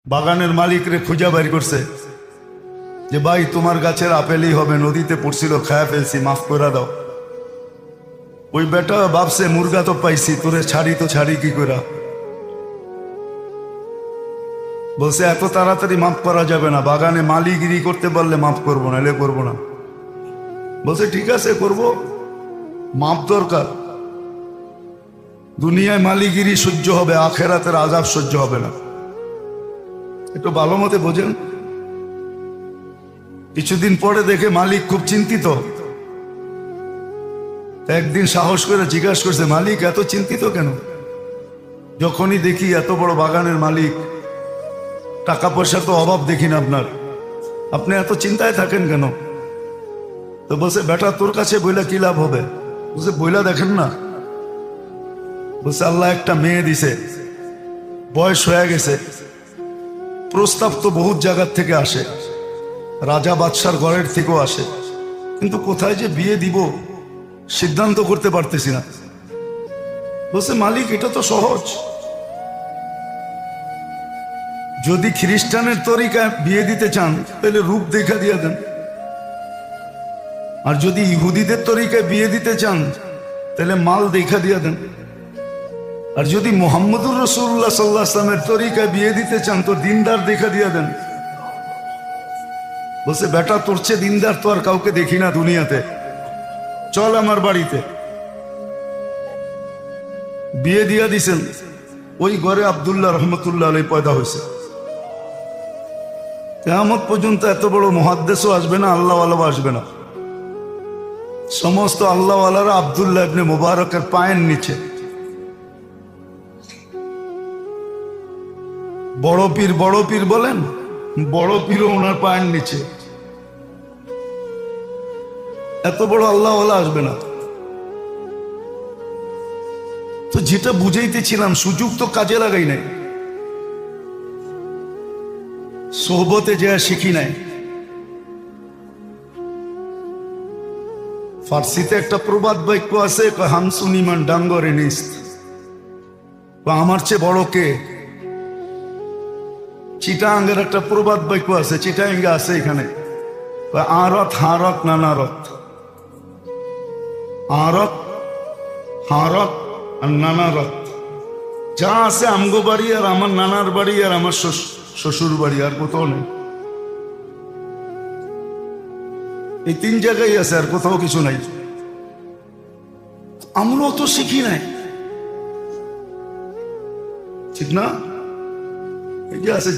বাগানের মালিকরে খুঁজা বাইর করছে যে ভাই তোমার গাছের আপেলই হবে, নদীতে পড়ছিল, খায়া ফেলছি, মাফ করে দাও। ওই বেটা ভাবছে মুরগা তো পাইছি, তোরে ছাড়ি কি করে। বলছে এত তাড়াতাড়ি মাফ করা যাবে না, বাগানে মালিগিরি করতে পারলে মাফ করবো না, এলে করবো না। বলছে ঠিক আছে করব, মাপ দরকার। দুনিয়ায় মালিগিরি সহ্য হবে, আখেরাতের আযাব সহ্য হবে না। একটু ভালো মতে বোঝেন। কিছুদিন পরে দেখে মালিক খুব চিন্তিত। একদিন সাহস করে জিজ্ঞাসা করছে, মালিক এত চিন্তিত কেন? যখনই দেখি এত বড় বাগানের মালিক, টাকা পয়সার তো অভাব দেখি না আপনার, আপনি এত চিন্তায় থাকেন কেন? তো বলছে বেটা তোর কাছে বইলা কি লাভ হবে? বলছে বইলা দেখেন না। বলছে আল্লাহ একটা মেয়ে দিছে, বয়স হয়ে গেছে, প্রস্তাব তো বহুত জায়গার থেকে আসে, রাজা বাদশার ঘরের থেকেও আসে, কিন্তু কোথায় যে বিয়ে দিব সিদ্ধান্ত করতে পারতেছি না। বলছে মালিক এটা তো সহজ, যদি খ্রিস্টানের তরিকায় বিয়ে দিতে চান তাহলে রূপ দেখা দিয়ে দেন, আর যদি ইহুদিদের তরিকায় বিয়ে দিতে চান তাহলে মাল দেখা দিয়ে দেন, আর যদি মুহাম্মদুর রাসূলুল্লাহ সাল্লাল্লাহু আলাইহি ওয়াসাল্লামের তরিকায় বিয়ে দিতে চান তো দিনদার দেখা দিয়ে দেন। বলছে বেটা তোর চেয়ে দিনদার তো আর কাউকে দেখি না দুনিয়াতে, চল আমার বাড়িতে। বিয়ে দিয়া দিছেন, ওই ঘরে আব্দুল্লাহ রহমতুল্লাহ আলাইহি পয়দা হয়েছে। কিয়ামত পর্যন্ত এত বড় মুহাদ্দিসও আসবে না, আল্লাহওয়ালাও আসবে না। সমস্ত আল্লাহওয়ালারা আব্দুল্লাহ ইবনে মুবারকের পায়ের নিচে। বড় পীর বলেন, বড় পীরও ওনার পায়ের নিচে। এত বড় আল্লাহওয়ালা আসবে না। তো যেটা বুঝাইতেছিলাম, সুযোগ তো কাজে লাগাই নাই, সোহবতে যা শিখি নাই। ফার্সিতে একটা প্রবাদ বাক্য আছে, হামসুনিমান ডাঙ্গরে নিস্ত, আমার চেয়ে বড় কে। চিটাঙ্গের একটা প্রবাদ বাক্য আছে, চিটাঙ্গে আছে এখানে, আরত হারত নানারত, আরত হারত আর নানারত। যা আছে আমগো বাড়ি আর আমার নানার বাড়ি আর আমার শ্বশুর বাড়ি, আর কোথাও নেই। এই তিন জায়গায় আছে, আর কোথাও কিছু নাই। আমরাও তো শিখি নাই, ঠিক না? এই যে আছে